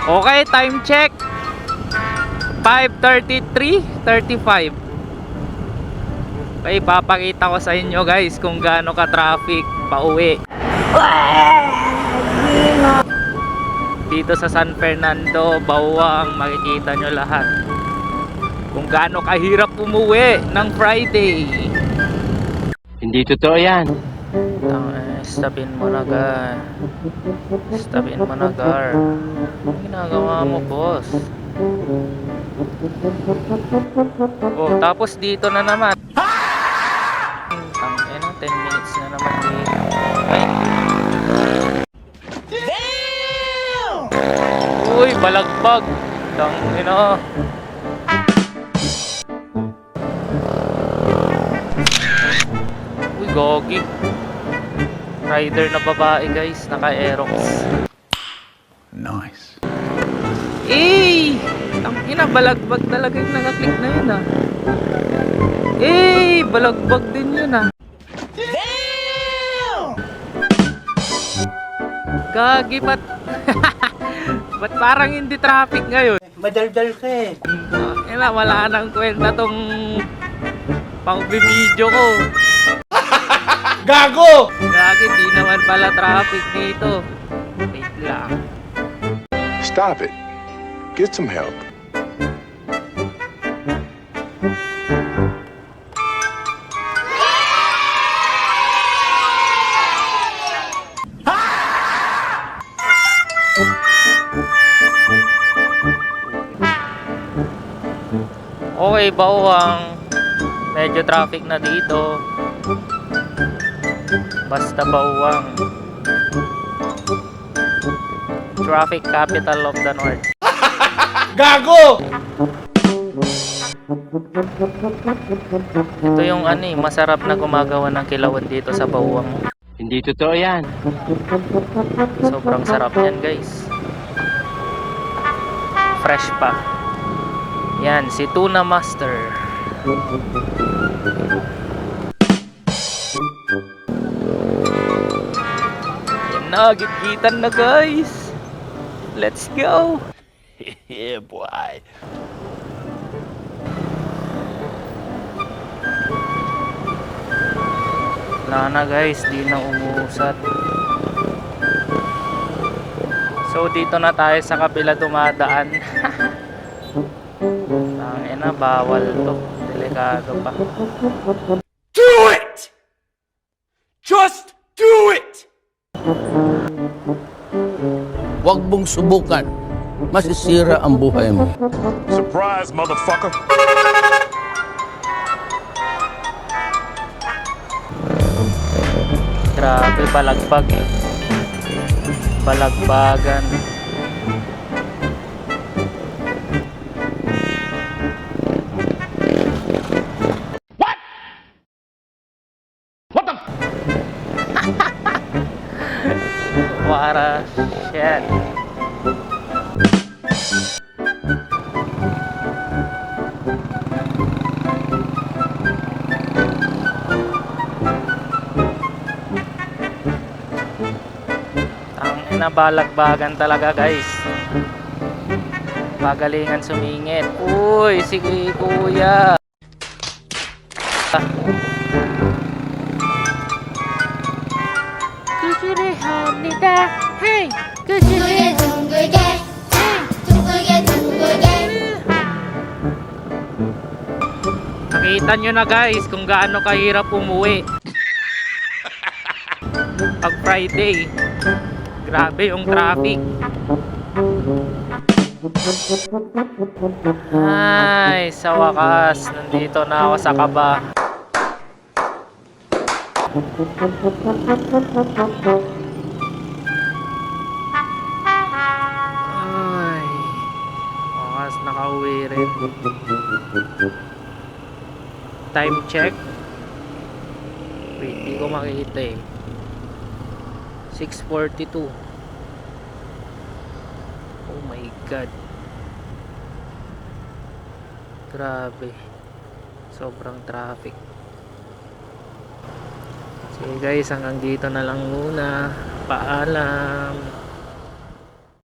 Okay, time check. 5:33:35. Okay, papakita ko sa inyo guys kung gaano ka traffic pauwi dito sa San Fernando, Bawang. Makikita nyo lahat kung gaano kahirap umuwi ng Friday. Hindi totoo yan. Stopin mo na gar. Stopin mo na gar. Ano ginagawa mo, boss? Oh, tapos dito na naman. Tangina, 10 minutes na naman dito. Ay. Uy, balagbag. Tangina. Uy, gogi. Rider na babae guys, naka Aerox. Nice. Eh, tangina, balagbag talaga yung nakaklik na yun ah. Eh, balagbag din yun ah. Gagi, ba't ba't parang hindi traffic ngayon? Madaldal ka eh. Wala nang kwenta tong pang-video ko. Gago! Gagi, di naman pala traffic dito. Wait lang. Stop it. Get some help. Okay, Bawang. Medyo traffic na dito. Basta Bawang. Traffic capital of the North. Gago! Ito yung masarap na gumagawa ng kilawan dito sa Bawang. Hindi totoo yan. Sobrang sarap yan guys. Fresh pa. Yan, si Tuna Master. Yan na, gitgitan na guys. Let's go. Yeah, boy. Wala na guys, di na umuusat. So dito na tayo sa kabila dumadaan. Tangina, bawal to. Delikado pa. Do it! Just do it! Huwag mong subukan. Masisira ang buhay mo. Surprise, motherfucker. Grabe, balagbag eh. Balagbagan. What a shit. Ang inabalagbagan talaga guys. Pagalingan sumingit. Uy, si kuya. Hey, 둥글게 둥글게 둥글게 둥글게. nakita nyo na guys kung gaano kahirap umuwi pag Friday. Grabe yung traffic. Ay, sa wakas nandito na ako sa Kaba. Ay, wakas nakauwi rin. Time check. Wait, di ko makikita eh. 6:42. Oh my god. Grabe. Sobrang traffic. Sige guys, hanggang dito na lang muna. Paalam.